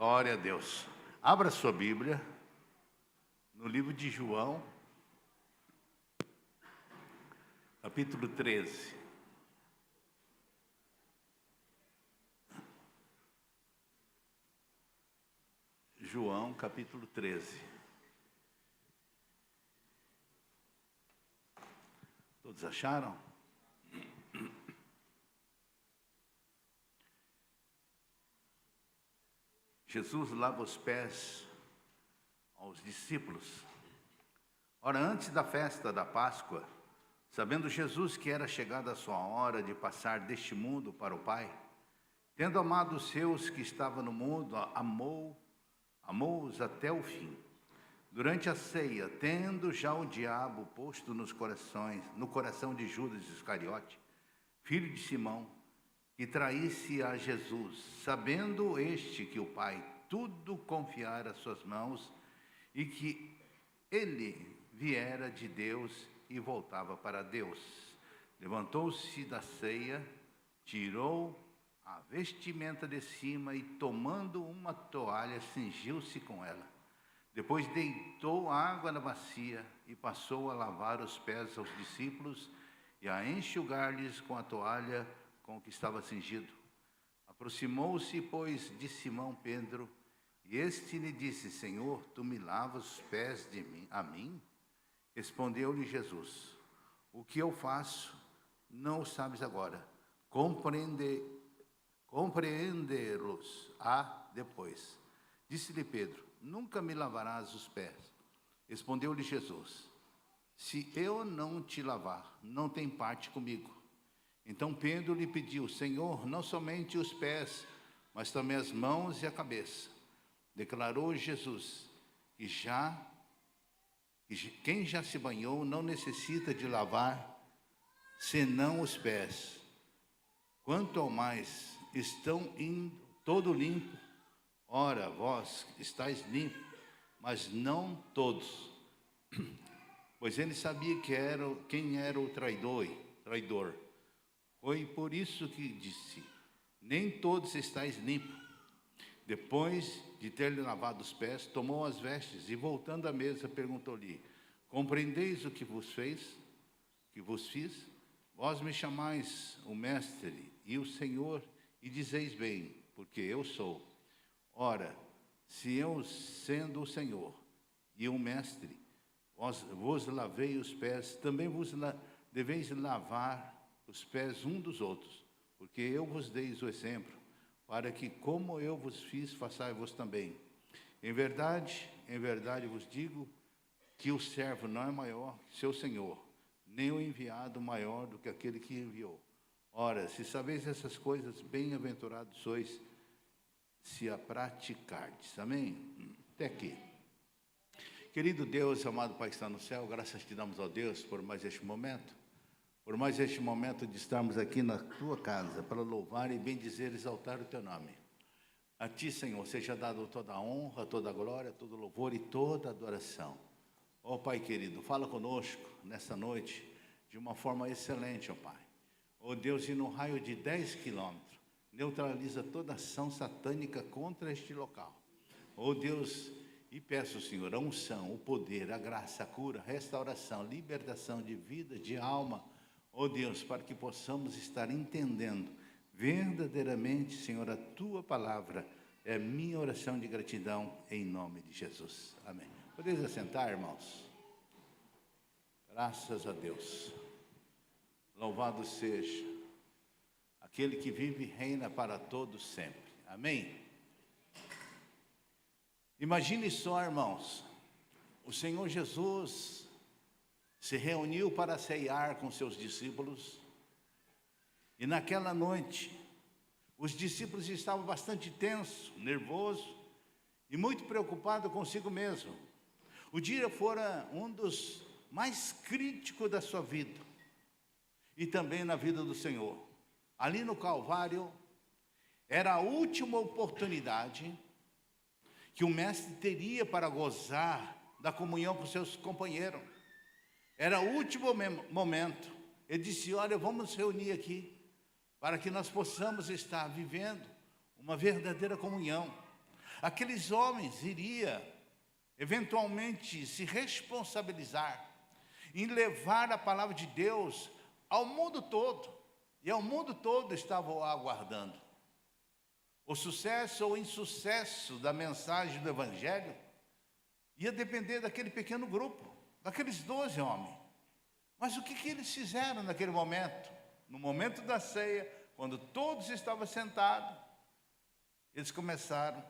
Glória a Deus. Abra sua Bíblia no livro de João, capítulo 13. João, capítulo 13. Todos acharam? Jesus lava os pés aos discípulos. Ora, antes da festa da Páscoa, sabendo Jesus que era chegada a sua hora de passar deste mundo para o Pai, tendo amado os seus que estavam no mundo, amou-os até o fim. Durante a ceia, tendo já o diabo posto no coração de Judas Iscariote, filho de Simão, que traísse a Jesus, sabendo este que o Pai tudo confiara às suas mãos e que ele viera de Deus e voltava para Deus, levantou-se da ceia, tirou a vestimenta de cima e, tomando uma toalha, cingiu-se com ela. Depois deitou água na bacia e passou a lavar os pés aos discípulos e a enxugar-lhes com a toalha com que estava cingido. Aproximou-se, pois, de Simão Pedro, e este lhe disse: Senhor, tu me lavas os pés a mim? Respondeu-lhe Jesus: o que eu faço não o sabes agora, compreendê-los-á depois. Disse-lhe Pedro: nunca me lavarás os pés. Respondeu-lhe Jesus: se eu não te lavar, não tem parte comigo. Então Pedro lhe pediu: Senhor, não somente os pés, mas também as mãos e a cabeça. Declarou Jesus que quem já se banhou não necessita de lavar, senão os pés. Quanto ao mais, estão todo limpo. Ora, vós estáis limpos, mas não todos. Pois ele sabia quem era o traidor. Foi por isso que disse: nem todos estáis limpos. Depois de ter-lhe lavado os pés, tomou as vestes e, voltando à mesa, perguntou-lhe: compreendeis o que vos fiz? Vós me chamais o Mestre e o Senhor, e dizeis bem, porque eu sou. Ora, se eu, sendo o Senhor e o Mestre, vos lavei os pés, também vos deveis lavar os pés um dos outros, porque eu vos dei o exemplo, para que, como eu vos fiz, façai-vos também. Em verdade vos digo que o servo não é maior que seu senhor, nem o enviado maior do que aquele que enviou. Ora, se sabeis essas coisas, bem-aventurados sois, se a praticardes. Amém? Até aqui. Querido Deus, amado Pai que está no céu, graças te damos, ó Deus, por mais este momento de estarmos aqui na tua casa, para louvar e bendizer e exaltar o teu nome. A ti, Senhor, seja dado toda a honra, toda a glória, todo o louvor e toda a adoração. Ó Pai querido, fala conosco nessa noite de uma forma excelente, ó Pai. Ó Deus, e no raio de 10 quilômetros, neutraliza toda ação satânica contra este local. Ó Deus, e peço, Senhor, a unção, o poder, a graça, a cura, a restauração, libertação de vida, de alma, ó Deus, para que possamos estar entendendo verdadeiramente, Senhor, a tua palavra. É a minha oração de gratidão em nome de Jesus. Amém. Podeis assentar, irmãos? Graças a Deus. Louvado seja aquele que vive e reina para todos sempre. Amém? Imagine só, irmãos, o Senhor Jesus se reuniu para ceiar com seus discípulos, e naquela noite, os discípulos estavam bastante tensos, nervosos e muito preocupados consigo mesmo. O dia fora um dos mais críticos da sua vida, e também na vida do Senhor. Ali no Calvário, era a última oportunidade que o Mestre teria para gozar da comunhão com seus companheiros. Era o último momento. Ele disse: olha, vamos nos reunir aqui, para que nós possamos estar vivendo uma verdadeira comunhão. Aqueles homens iriam, eventualmente, se responsabilizar em levar a palavra de Deus ao mundo todo. E ao mundo todo estavam aguardando. O sucesso ou insucesso da mensagem do Evangelho ia depender daquele pequeno grupo, daqueles 12 homens. Mas o que eles fizeram naquele momento? No momento da ceia, quando todos estavam sentados, eles começaram.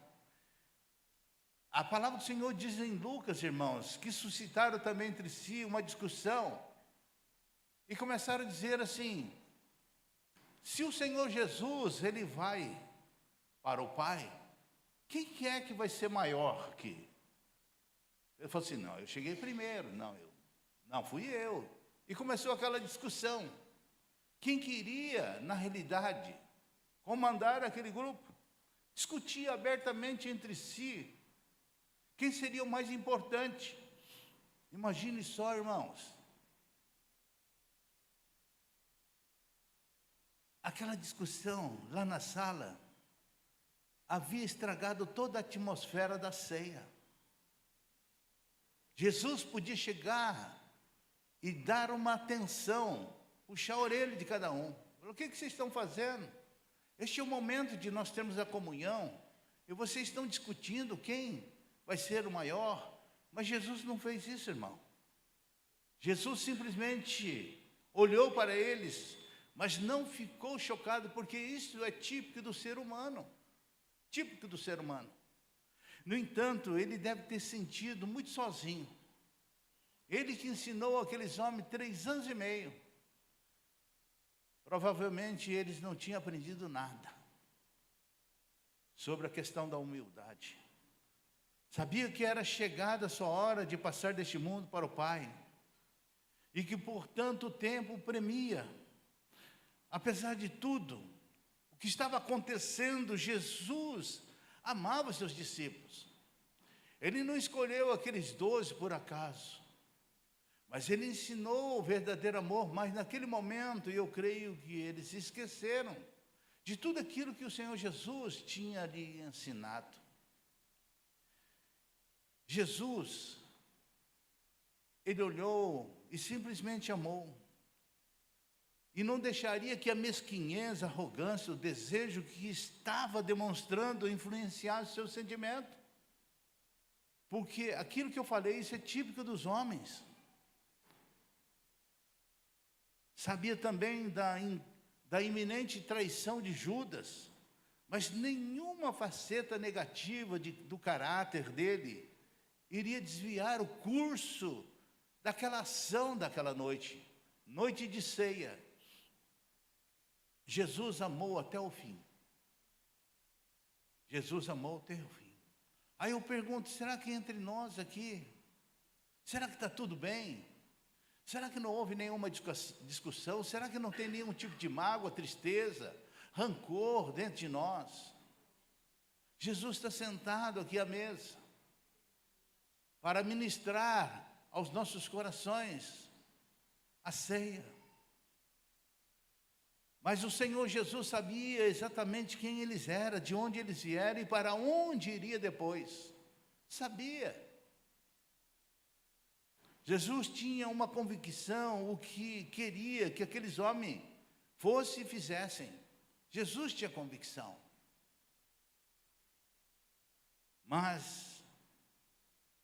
A palavra do Senhor diz em Lucas, irmãos, que suscitaram também entre si uma discussão e começaram a dizer assim: se o Senhor Jesus, ele vai para o Pai, quem que é que vai ser maior que? Ele falou assim: não, eu cheguei primeiro, não, fui eu. E começou aquela discussão. Quem queria, na realidade, comandar aquele grupo? Discutia abertamente entre si quem seria o mais importante. Imagine só, irmãos, aquela discussão lá na sala havia estragado toda a atmosfera da ceia. Jesus podia chegar e dar uma atenção, puxar a orelha de cada um. O que vocês estão fazendo? Este é o momento de nós termos a comunhão, e vocês estão discutindo quem vai ser o maior. Mas Jesus não fez isso, irmão. Jesus simplesmente olhou para eles, mas não ficou chocado, porque isso é típico do ser humano. Típico do ser humano. No entanto, ele deve ter sentido muito sozinho. Ele que ensinou aqueles homens 3 anos e meio. Provavelmente eles não tinham aprendido nada sobre a questão da humildade. Sabia que era chegada a sua hora de passar deste mundo para o Pai, e que por tanto tempo premia. Apesar de tudo o que estava acontecendo, Jesus amava os seus discípulos. Ele não escolheu aqueles 12 por acaso, mas ele ensinou o verdadeiro amor. Mas naquele momento, eu creio que eles se esqueceram de tudo aquilo que o Senhor Jesus tinha lhe ensinado. Jesus, ele olhou e simplesmente amou. E não deixaria que a mesquinhez, a arrogância, o desejo que estava demonstrando influenciasse o seu sentimento. Porque aquilo que eu falei, isso é típico dos homens. Sabia também da iminente traição de Judas, mas nenhuma faceta negativa do caráter dele iria desviar o curso daquela ação daquela noite, noite de ceia. Jesus amou até o fim. Jesus amou até o fim. Aí eu pergunto, será que entre nós aqui, será que está tudo bem? Será que não houve nenhuma discussão? Será que não tem nenhum tipo de mágoa, tristeza, rancor dentro de nós? Jesus está sentado aqui à mesa para ministrar aos nossos corações a ceia. Mas o Senhor Jesus sabia exatamente quem eles eram, de onde eles vieram e para onde iria depois. Sabia. Jesus tinha uma convicção, o que queria que aqueles homens fossem e fizessem. Jesus tinha convicção. Mas,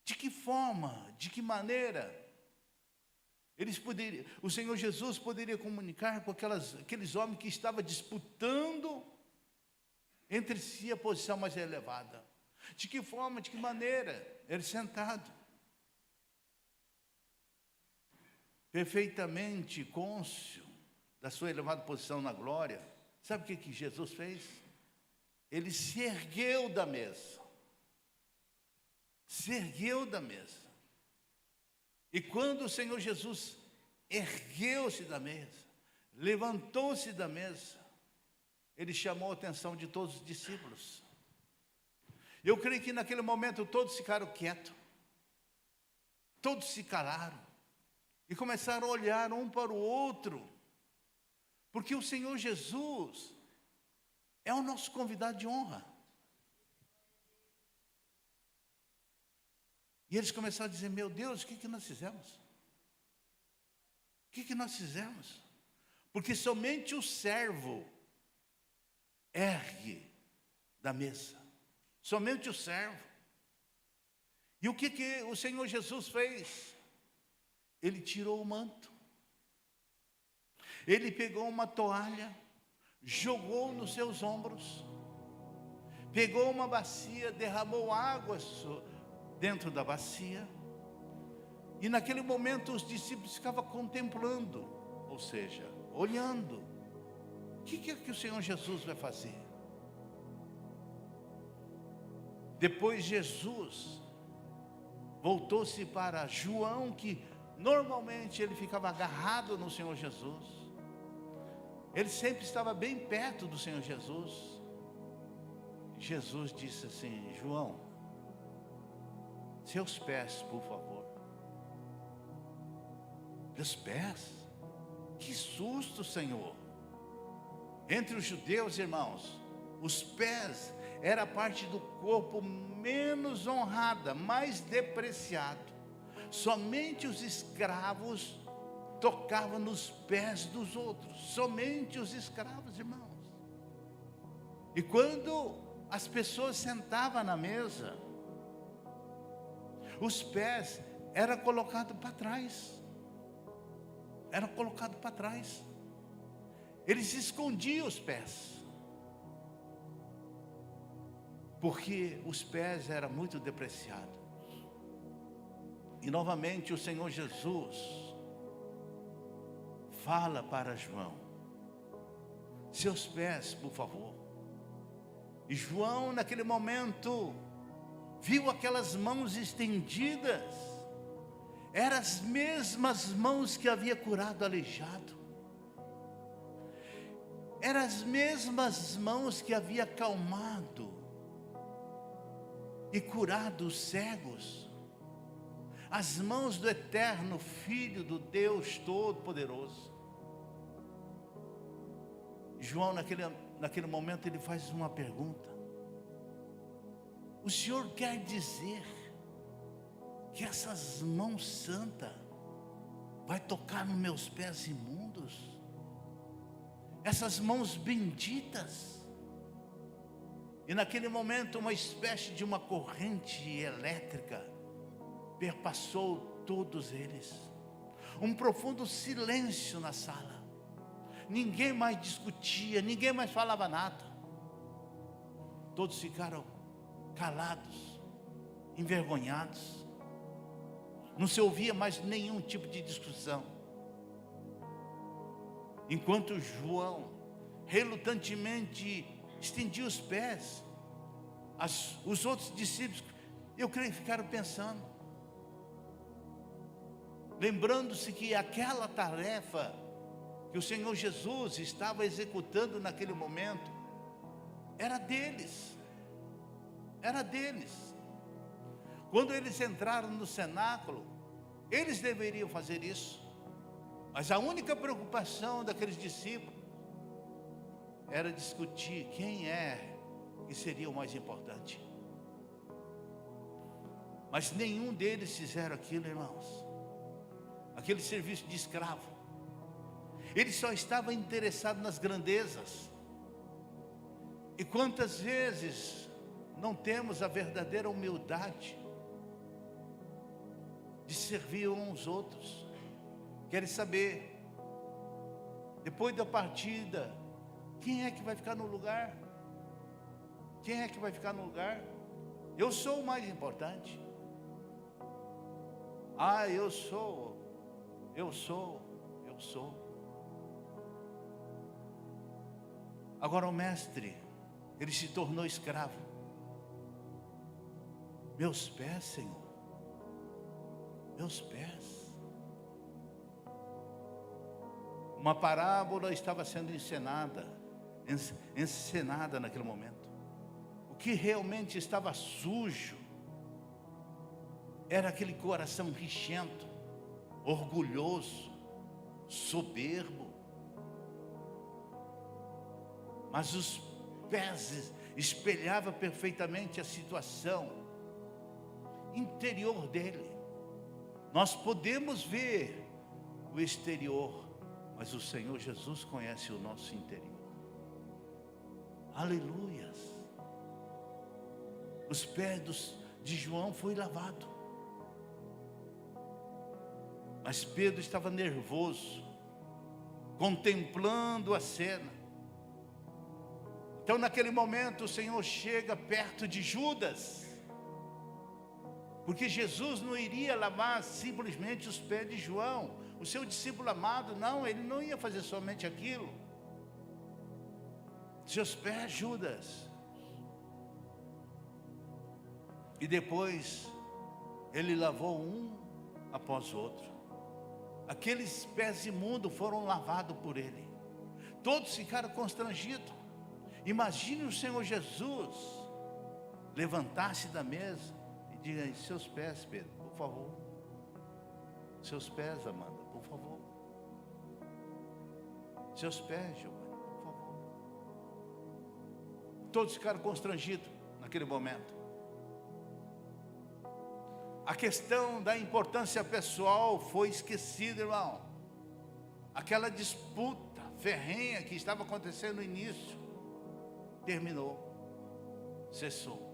de que forma, de que maneira, o Senhor Jesus poderia comunicar com aqueles homens que estavam disputando entre si a posição mais elevada? De que forma, de que maneira? Ele sentado, perfeitamente cônscio da sua elevada posição na glória. Sabe o que Jesus fez? Ele se ergueu da mesa. Se ergueu da mesa. E quando o Senhor Jesus ergueu-se da mesa, levantou-se da mesa, ele chamou a atenção de todos os discípulos. Eu creio que naquele momento todos ficaram quietos, todos se calaram e começaram a olhar um para o outro, porque o Senhor Jesus é o nosso convidado de honra. E eles começaram a dizer: meu Deus, o que nós fizemos? O que nós fizemos? Porque somente o servo ergue da mesa. Somente o servo. E o que o Senhor Jesus fez? Ele tirou o manto. Ele pegou uma toalha, jogou nos seus ombros, pegou uma bacia, derramou água dentro da bacia. E naquele momento os discípulos ficavam contemplando, ou seja, olhando. O que é que o Senhor Jesus vai fazer? Depois Jesus voltou-se para João, que normalmente ele ficava agarrado no Senhor Jesus. Ele sempre estava bem perto do Senhor Jesus. Jesus disse assim: João, seus pés, por favor. Meus pés? Que susto, Senhor! Entre os judeus, irmãos, os pés era a parte do corpo menos honrada, mais depreciado. Somente os escravos tocavam nos pés dos outros. Somente os escravos, irmãos. E quando as pessoas sentavam na mesa, os pés eram colocados para trás. Eram colocados para trás. Eles escondiam os pés, porque os pés eram muito depreciados. E novamente o Senhor Jesus fala para João: seus pés, por favor. E João, naquele momento, viu aquelas mãos estendidas. Eram as mesmas mãos que havia curado o aleijado. Eram as mesmas mãos que havia acalmado e curado os cegos. As mãos do eterno Filho do Deus Todo-Poderoso. João, naquele momento, ele faz uma pergunta: o Senhor quer dizer que essas mãos santas vai tocar nos meus pés imundos? Essas mãos benditas? E naquele momento uma espécie de uma corrente elétrica perpassou todos eles. Um profundo silêncio na sala. Ninguém mais discutia, ninguém mais falava nada. Todos ficaram calados, envergonhados. Não se ouvia mais nenhum tipo de discussão. Enquanto João relutantemente estendia os pés, os outros discípulos, eu creio, ficaram pensando, lembrando-se que aquela tarefa que o Senhor Jesus estava executando naquele momento era deles. Era deles. Quando eles entraram no cenáculo, eles deveriam fazer isso. Mas a única preocupação daqueles discípulos era discutir quem é que seria o mais importante. Mas nenhum deles fizeram aquilo, irmãos. Aquele serviço de escravo. Eles só estavam interessados nas grandezas. E quantas vezes não temos a verdadeira humildade de servir uns aos outros? Querem saber, depois da partida, quem é que vai ficar no lugar? Quem é que vai ficar no lugar? Eu sou o mais importante. Ah, eu sou. Agora o mestre, ele se tornou escravo. Meus pés, Senhor, meus pés. Uma parábola estava sendo encenada naquele momento. O que realmente estava sujo era aquele coração rixento, orgulhoso, soberbo. Mas os pés espelhavam perfeitamente a situação. interior dele. Nós podemos ver o exterior, mas o Senhor Jesus conhece o nosso interior. Aleluias. Os pés de João foi lavado. Mas Pedro estava nervoso, contemplando a cena. Então naquele momento o Senhor chega perto de Judas, porque Jesus não iria lavar simplesmente os pés de João, o seu discípulo amado. Não, ele não ia fazer somente aquilo. Seus pés, Judas. E depois ele lavou um após o outro. Aqueles pés imundos foram lavados por ele. Todos ficaram constrangidos. Imagine o Senhor Jesus levantar-se da mesa e diga: seus pés, Pedro, por favor. Seus pés, Amanda, por favor. Seus pés, Giovanni, por favor. Todos ficaram constrangidos naquele momento. A questão da importância pessoal foi esquecida, irmão. Aquela disputa ferrenha que estava acontecendo no início terminou, cessou.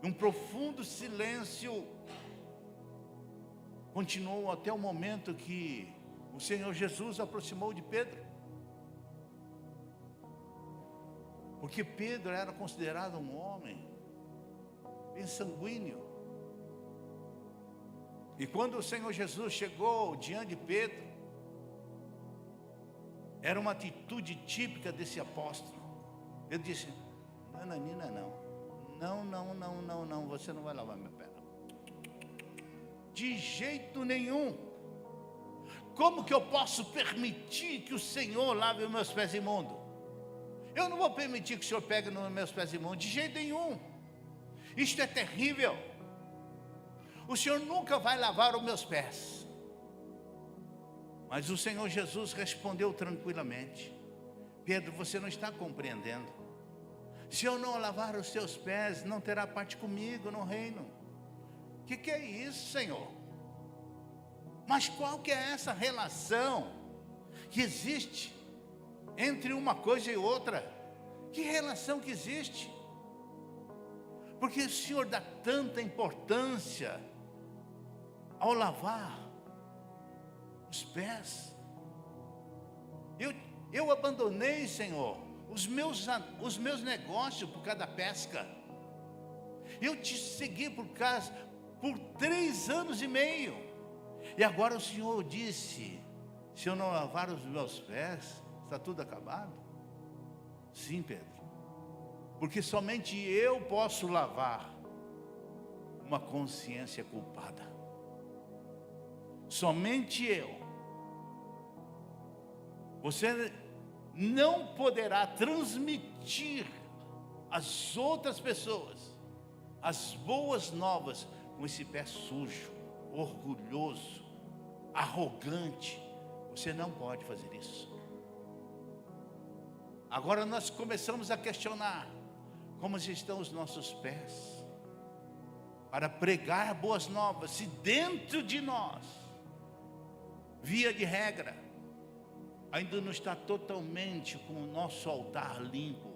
Um profundo silêncio continuou até o momento que o Senhor Jesus aproximou de Pedro. Porque Pedro era considerado um homem bem sanguíneo. E quando o Senhor Jesus chegou diante de Pedro, era uma atitude típica desse apóstolo. Ele disse: Nananina, não, você não vai lavar minha pé, não. De jeito nenhum. Como que eu posso permitir que o Senhor lave os meus pés imundos? Eu não vou permitir que o Senhor pegue nos meus pés imundos, de jeito nenhum. Isto é terrível. O Senhor nunca vai lavar os meus pés. Mas o Senhor Jesus respondeu tranquilamente: Pedro, você não está compreendendo. Se eu não lavar os seus pés, não terá parte comigo no reino. O que é isso, Senhor? Mas qual que é essa relação que existe entre uma coisa e outra? Que relação que existe? Porque o Senhor dá tanta importância ao lavar os pés. Eu abandonei, Senhor, os meus negócios por causa da pesca. Eu te segui por 3 anos e meio. E agora o Senhor disse: se eu não lavar os meus pés, está tudo acabado? Sim, Pedro. Porque somente eu posso lavar uma consciência culpada. Somente eu. Você não poderá transmitir às outras pessoas as boas novas com esse pé sujo, orgulhoso, arrogante. Você não pode fazer isso. Agora nós começamos a questionar como estão os nossos pés, para pregar boas novas. Se dentro de nós, via de regra, ainda não está totalmente com o nosso altar limpo.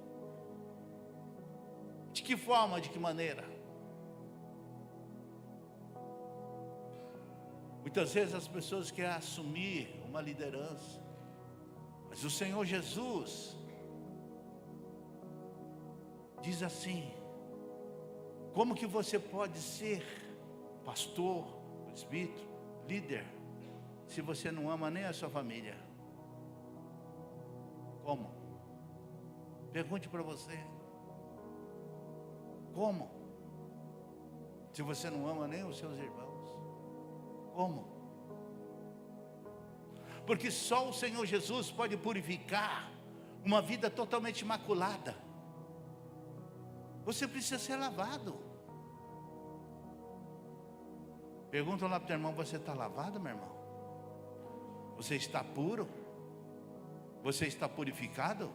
De que forma, de que maneira? Muitas vezes as pessoas querem assumir uma liderança, mas o Senhor Jesus diz assim: como que você pode ser pastor, presbítero, líder, se você não ama nem a sua família? Como? Pergunte para você. Como? Se você não ama nem os seus irmãos. Como? Porque só o Senhor Jesus pode purificar uma vida totalmente imaculada. Você precisa ser lavado. Pergunta lá para o teu irmão: você está lavado, meu irmão? Você está puro? Você está purificado?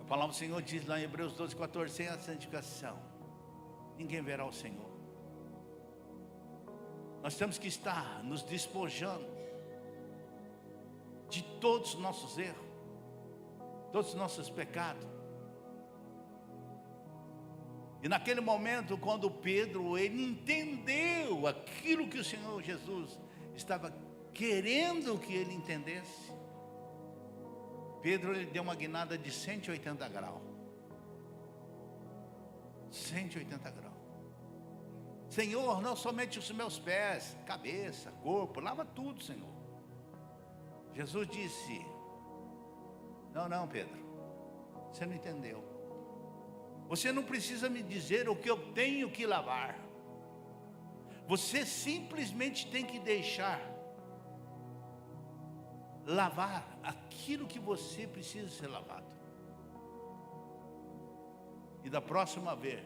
A palavra do Senhor diz lá em Hebreus 12:14, sem a santificação, ninguém verá o Senhor. Nós temos que estar nos despojando de todos os nossos erros, todos os nossos pecados. E naquele momento, quando Pedro, ele entendeu aquilo que o Senhor Jesus estava querendo que ele entendesse, Pedro, ele deu uma guinada de 180 graus. 180 graus. Senhor, não somente os meus pés, cabeça, corpo, lava tudo, Senhor. Jesus disse: não, Pedro, você não entendeu. Você não precisa me dizer o que eu tenho que lavar. Você simplesmente tem que deixar lavar aquilo que você precisa ser lavado. E da próxima vez,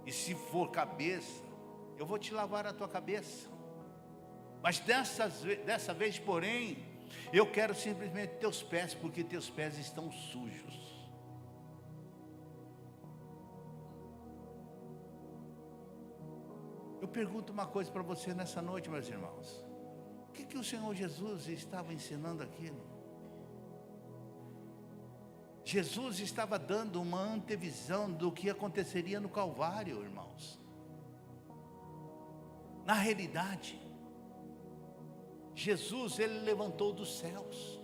e se for cabeça, eu vou te lavar a tua cabeça. Mas dessa vez, porém, eu quero simplesmente teus pés, porque teus pés estão sujos. Eu pergunto uma coisa para você nessa noite, meus irmãos. O que o Senhor Jesus estava ensinando aqui? Jesus estava dando uma antevisão do que aconteceria no Calvário, irmãos. Na realidade, Jesus, ele levantou dos céus,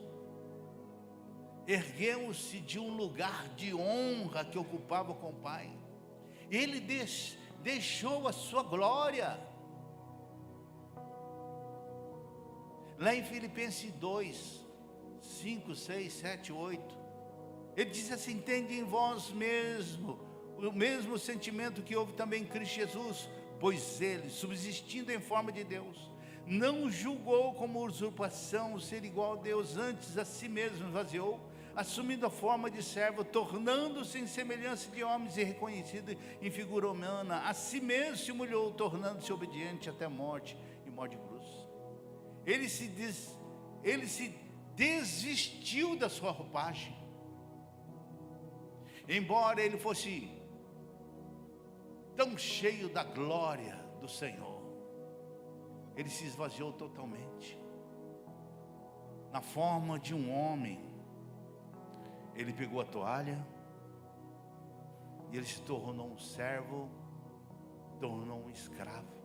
ergueu-se de um lugar de honra que ocupava com o Pai. Ele deixou a sua glória. Lá em Filipenses 2, 5, 6, 7, 8, ele diz assim: tende em vós mesmo o mesmo sentimento que houve também em Cristo Jesus, pois ele, subsistindo em forma de Deus, não julgou como usurpação o ser igual a Deus, antes a si mesmo esvaziou, assumindo a forma de servo, tornando-se em semelhança de homens e reconhecido em figura humana, a si mesmo se humilhou, tornando-se obediente até a morte e morte de cruz. Ele se desvestiu da sua roupagem. Embora ele fosse tão cheio da glória do Senhor, ele se esvaziou totalmente. Na forma de um homem, ele pegou a toalha e ele se tornou um servo, tornou um escravo.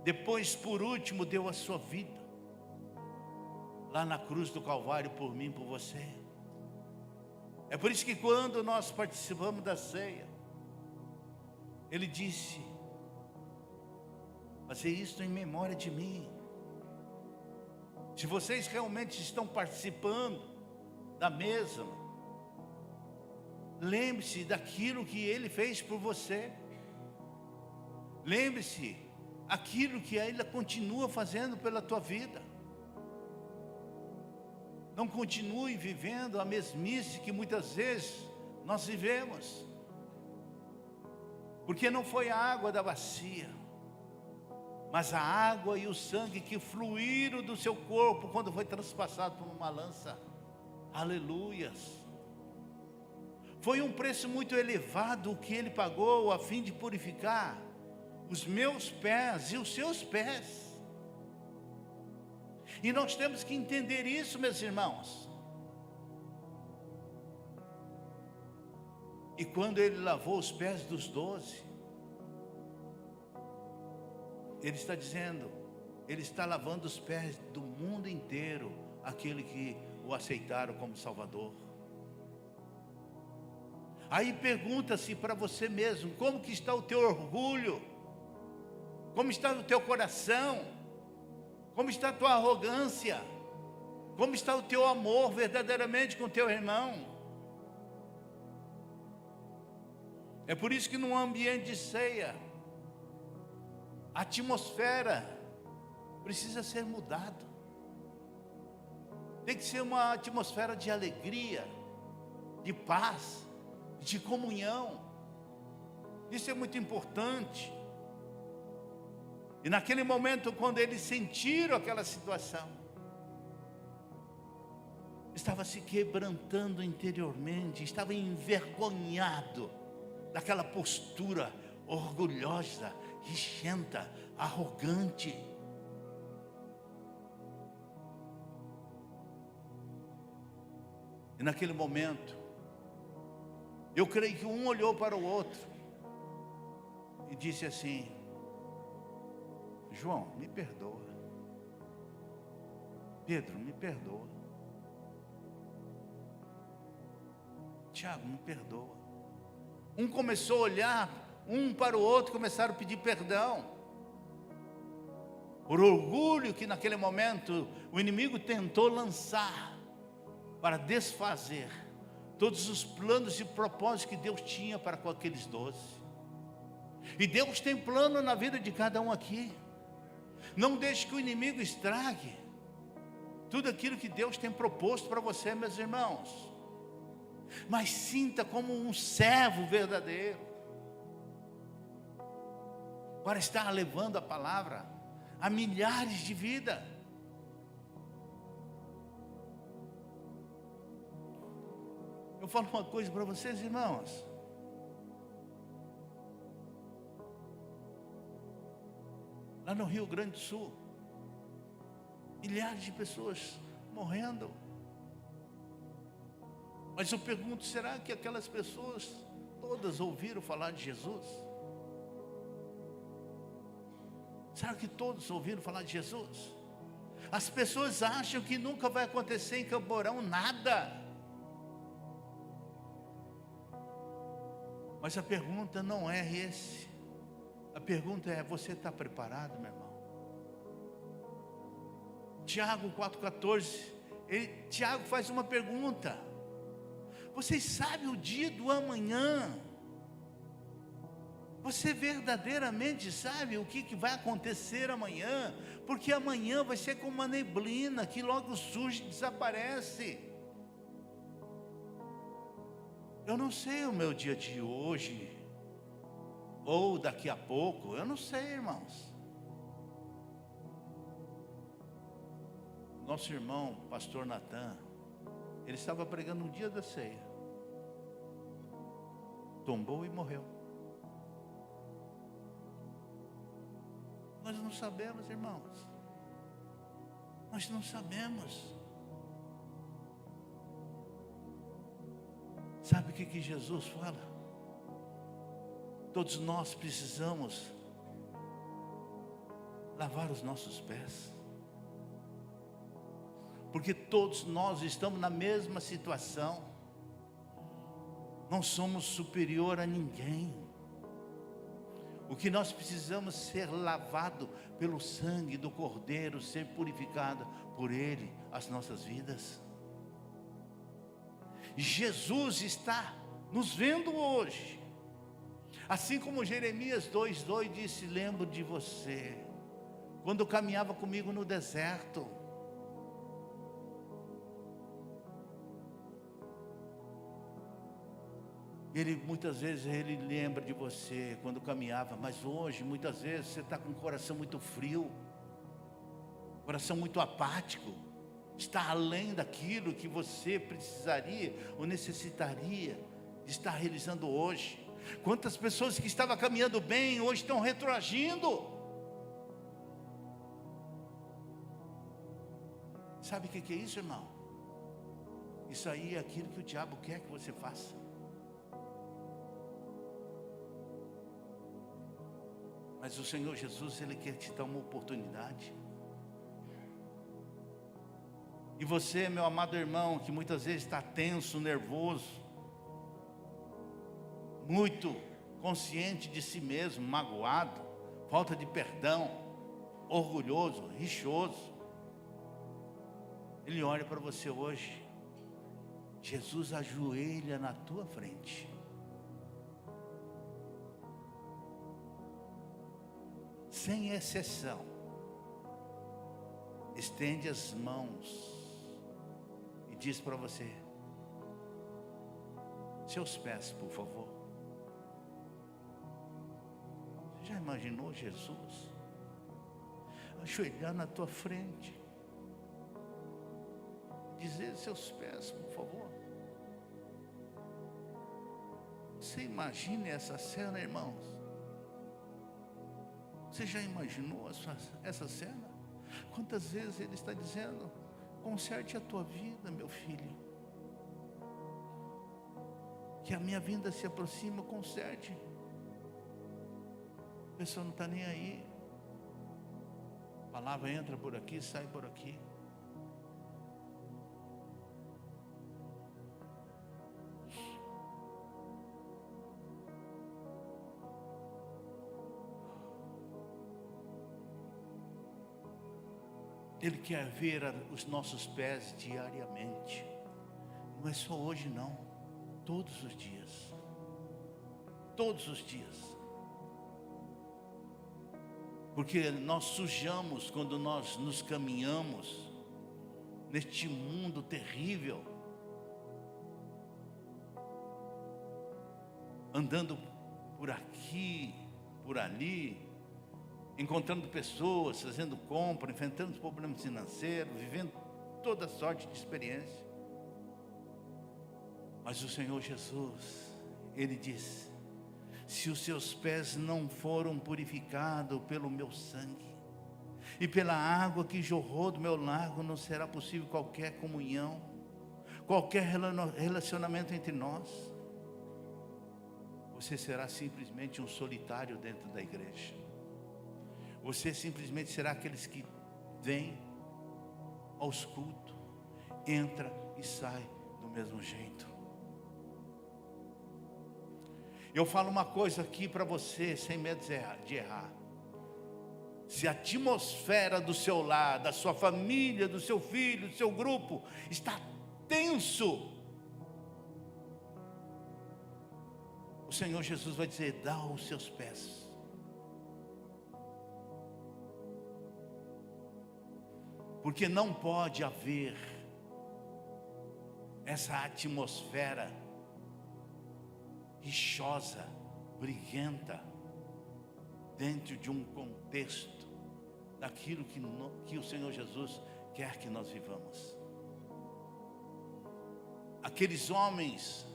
Depois, por último, deu a sua vida lá na cruz do Calvário por mim e por você. É por isso que quando nós participamos da ceia, ele disse: fazer isto em memória de mim. Se vocês realmente estão participando da mesa, lembre-se daquilo que ele fez por você. Lembre-se aquilo que ele continua fazendo pela tua vida. Não continue vivendo a mesmice que muitas vezes nós vivemos, porque não foi a água da bacia, mas a água e o sangue que fluíram do seu corpo quando foi transpassado por uma lança. Aleluias! Foi um preço muito elevado que ele pagou a fim de purificar os meus pés e os seus pés. E nós temos que entender isso, meus irmãos. E quando ele lavou os pés dos 12, ele está dizendo, ele está lavando os pés do mundo inteiro, aquele que o aceitaram como Salvador. Aí pergunta-se para você mesmo: como que está o teu orgulho? Como está o teu coração? Como está a tua arrogância? Como está o teu amor verdadeiramente com o teu irmão? É por isso que num ambiente de ceia, a atmosfera precisa ser mudada. Tem que ser uma atmosfera de alegria, de paz, de comunhão. Isso é muito importante. E naquele momento, quando eles sentiram aquela situação, estava se quebrantando interiormente, estava envergonhado daquela postura orgulhosa, rixenta, arrogante. E naquele momento, eu creio que um olhou para o outro e disse assim: João, me perdoa. Pedro, me perdoa. Tiago, me perdoa. Um começou a olhar um para o outro, começaram a pedir perdão. Por orgulho que naquele momento o inimigo tentou lançar para desfazer todos os planos e propósitos que Deus tinha para com aqueles 12. E Deus tem plano na vida de cada um aqui. Não deixe que o inimigo estrague tudo aquilo que Deus tem proposto para você, meus irmãos. Mas sinta como um servo verdadeiro, para estar levando a palavra a milhares de vidas. Eu falo uma coisa para vocês, irmãos. Lá no Rio Grande do Sul, milhares de pessoas morrendo. Mas eu pergunto, será que aquelas pessoas todas ouviram falar de Jesus? Será que todos ouviram falar de Jesus? As pessoas acham que nunca vai acontecer em Camporão nada. Mas a pergunta não é esse. A pergunta é: você está preparado, meu irmão? Tiago 4,14, Tiago faz uma pergunta: vocês sabem o dia do amanhã? Você verdadeiramente sabe o que vai acontecer amanhã? Porque amanhã vai ser como uma neblina que logo surge e desaparece. Eu não sei o meu dia de hoje, ou daqui a pouco, eu não sei, irmãos. Nosso irmão, pastor Natan, ele estava pregando no dia da ceia, tombou e morreu. Nós não sabemos, irmãos. Nós não sabemos. Sabe o que Jesus fala? Todos nós precisamos lavar os nossos pés, porque todos nós estamos na mesma situação. Não somos superior a ninguém. O que nós precisamos ser lavado pelo sangue do Cordeiro, ser purificado por Ele, as nossas vidas. Jesus está nos vendo hoje, assim como Jeremias 2,2 disse: lembro de você, quando caminhava comigo no deserto. Ele muitas vezes ele lembra de você quando caminhava, mas hoje muitas vezes você está com o coração muito frio, coração muito apático, está além daquilo que você precisaria ou necessitaria de estar realizando hoje. Quantas pessoas que estavam caminhando bem hoje estão retroagindo? Sabe o que é isso, irmão? Isso aí é aquilo que o diabo quer que você faça. Mas o Senhor Jesus, Ele quer te dar uma oportunidade. E você, meu amado irmão, que muitas vezes está tenso, nervoso, muito consciente de si mesmo, magoado, falta de perdão, orgulhoso, rixoso, Ele olha para você hoje. Jesus ajoelha na tua frente. Sem exceção, estende as mãos e diz para você: seus pés, por favor. Você já imaginou Jesus ajoelhar na tua frente, dizer seus pés, por favor. Você imagine essa cena, irmãos? Você já imaginou essa cena? Quantas vezes Ele está dizendo: conserte a tua vida, meu filho, que a minha vinda se aproxima, conserte. A pessoa não está nem aí. A palavra entra por aqui, sai por aqui. Ele quer ver os nossos pés diariamente. Não é só hoje não, todos os dias. Todos os dias. Porque nós sujamos quando nós nos caminhamos neste mundo terrível, andando por aqui, por ali, encontrando pessoas, fazendo compra, enfrentando problemas financeiros, vivendo toda sorte de experiência. Mas o Senhor Jesus, Ele diz: se os seus pés não foram purificados pelo meu sangue e pela água que jorrou do meu lago, não será possível qualquer comunhão, qualquer relacionamento entre nós. Você será simplesmente um solitário dentro da igreja. Você simplesmente será aqueles que vêm aos cultos, entra e sai do mesmo jeito. Eu falo uma coisa aqui para você, sem medo de errar. Se a atmosfera do seu lar, da sua família, do seu filho, do seu grupo está tenso, o Senhor Jesus vai dizer: dá os seus pés. Porque não pode haver essa atmosfera rixosa, briguenta, dentro de um contexto daquilo que o Senhor Jesus quer que nós vivamos. Aqueles homens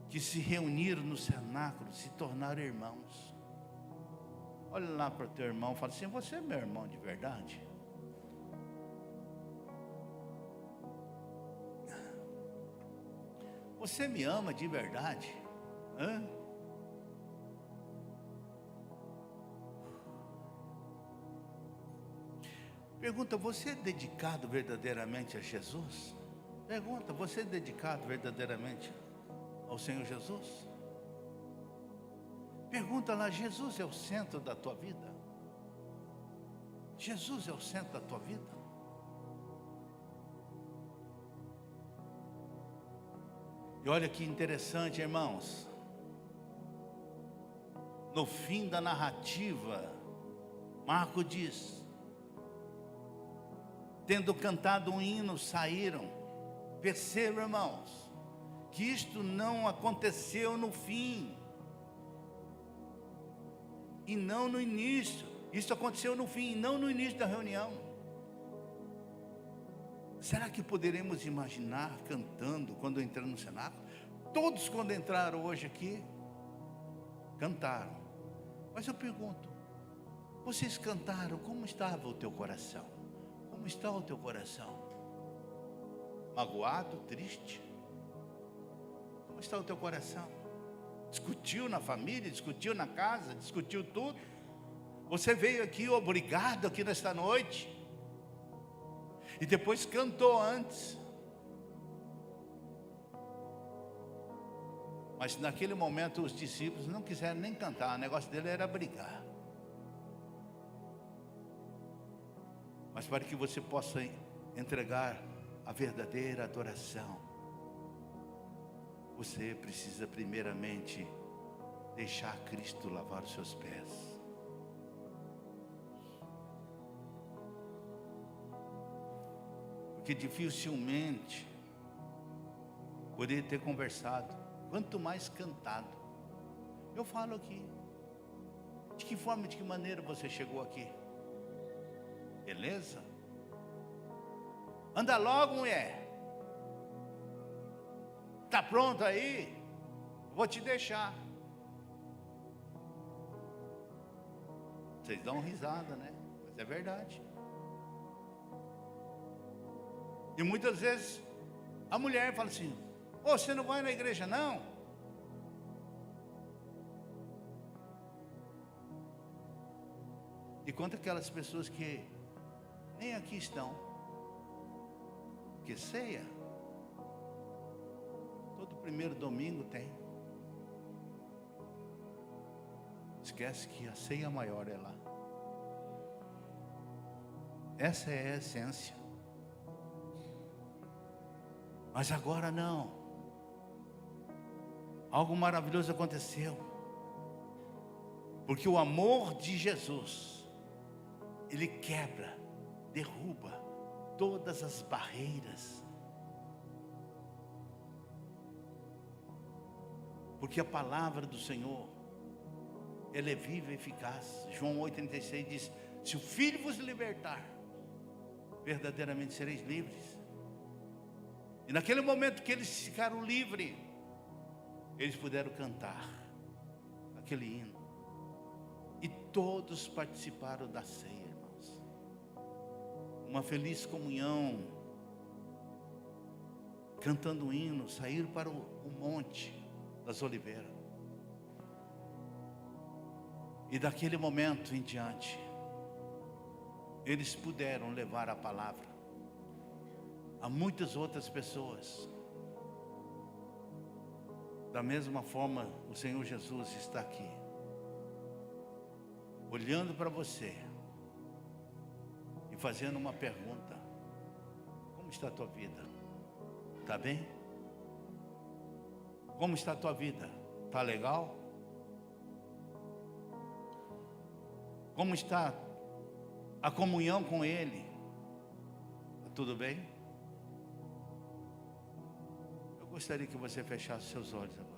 que se reuniram no cenáculo se tornaram irmãos. Olha lá para o teu irmão e fala assim: você é meu irmão de verdade? Você me ama de verdade? Hã? Pergunta: você é dedicado verdadeiramente a Jesus? Pergunta: você é dedicado verdadeiramente ao Senhor Jesus? Pergunta lá: Jesus é o centro da tua vida? Jesus é o centro da tua vida? E olha que interessante, irmãos. No fim da narrativa, Marcos diz: tendo cantado um hino, saíram. Percebam, irmãos, que isto não aconteceu no fim e não no início. Isso aconteceu no fim e não no início da reunião. Será que poderemos imaginar cantando quando entrando no cenáculo? Todos, quando entraram hoje aqui, cantaram. Mas eu pergunto: vocês cantaram, como estava o teu coração? Como está o teu coração? Magoado, triste? Como está o teu coração? Discutiu na família, discutiu na casa, discutiu tudo? Você veio aqui obrigado aqui nesta noite e depois cantou antes. Mas naquele momento os discípulos não quiseram nem cantar, o negócio dele era brigar. Mas para que você possa entregar a verdadeira adoração, você precisa primeiramente deixar Cristo lavar os seus pés. Porque dificilmente poderia ter conversado, quanto mais cantado. Eu falo aqui, de que forma, de que maneira você chegou aqui? Beleza? Anda logo, mulher. Está pronto aí? Vou te deixar. Vocês dão risada, né? Mas é verdade. E muitas vezes a mulher fala assim: ô, você não vai na igreja não? E quanto aquelas pessoas que nem aqui estão, que ceia, todo primeiro domingo tem. Esquece que a ceia maior é lá. Essa é a essência. Mas agora não. Algo maravilhoso aconteceu. Porque o amor de Jesus, ele quebra, derruba todas as barreiras. Porque a palavra do Senhor, ela é viva e eficaz. João 8,36 diz: se o Filho vos libertar, verdadeiramente sereis livres. E naquele momento que eles ficaram livres, eles puderam cantar aquele hino. E todos participaram da ceia, irmãos. Uma feliz comunhão, cantando um hino, saíram para o Monte das Oliveiras. E daquele momento em diante, eles puderam levar a palavra a muitas outras pessoas. Da mesma forma, o Senhor Jesus está aqui, olhando para você e fazendo uma pergunta: como está a tua vida? Está bem? Como está a tua vida? Está legal? Como está a comunhão com Ele? Está tudo bem? Eu gostaria que você fechasse seus olhos agora.